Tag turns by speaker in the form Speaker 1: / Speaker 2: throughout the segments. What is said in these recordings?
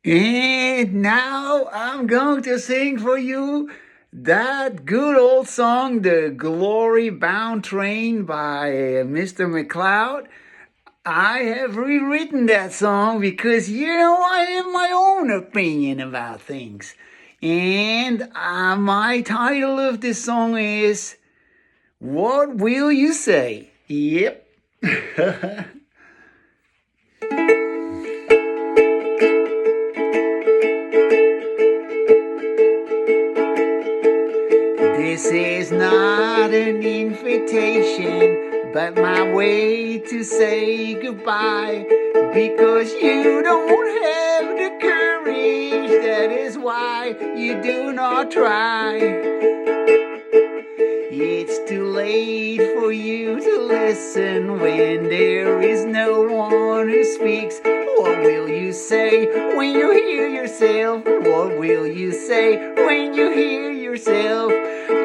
Speaker 1: And now I'm going to sing for you that good old song, The Glory Bound Train by Mr. McCleod. I have rewritten that song because, I have my own opinion about things. And my title of this song is, What Will You Say? Yep. This is not an invitation, but my way to say goodbye. Because you don't have the courage, that is why you do not try. It's too late for you to listen when there is no one who speaks. What will you say when you hear yourself? What will you say when you hear yourself?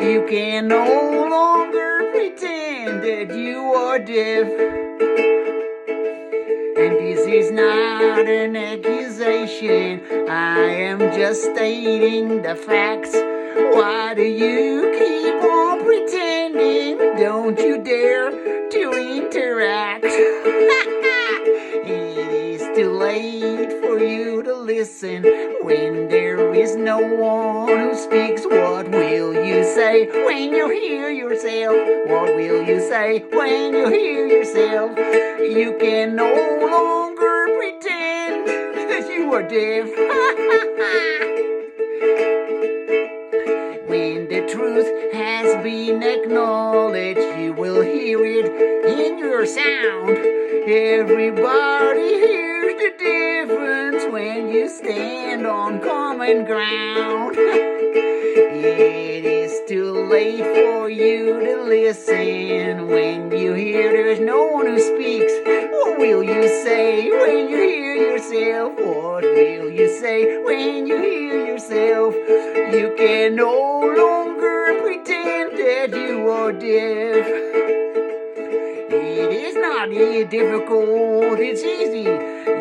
Speaker 1: You can no longer pretend that you are deaf. And this is not an accusation, I am just stating the facts. Why do you keep on pretending? Don't you dare to interact. It is too late for you to listen when there is no one who speaks. What will you say when you hear yourself? What will you say when you hear yourself? You can no longer pretend that you are deaf. When the truth has been acknowledged, you will hear it in your sound. Everybody hears the difference when you stand on common ground. It is too late for you to listen when you hear there's no one who speaks. What will you say when you hear yourself? What will you say when you hear yourself? You can no longer pretend that you are deaf. It is not difficult, it's easy.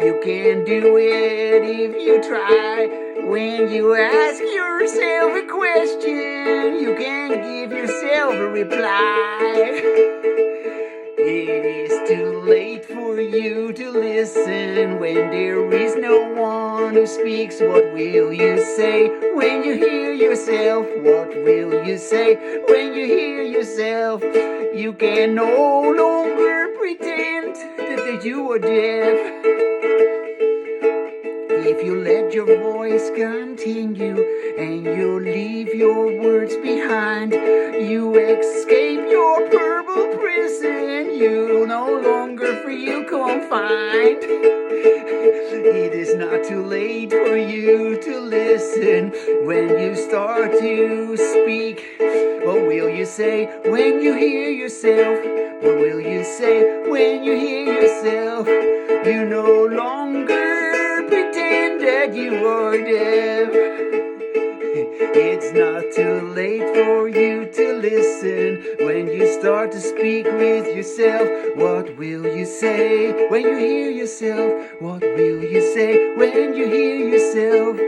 Speaker 1: You can do it if you try. When you ask yourself a question, you can give yourself a reply. It is too late for you to listen when there is no one who speaks. What will you say when you hear yourself? What will you say when you hear yourself? You can no longer pretend that you are deaf. If you let your voice continue and you leave your words behind, you escape your purple prison. You'll no longer feel confined. It is not too late for you to listen when you start to speak. What will you say when you hear yourself? What will you say when you hear yourself? You no longer pretend that you are deaf. It's not too late for you to listen when you start to speak with yourself. What will you say when you hear yourself? What will you say when you hear yourself?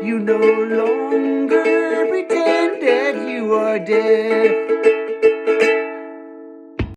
Speaker 1: You no longer pretend that you are deaf.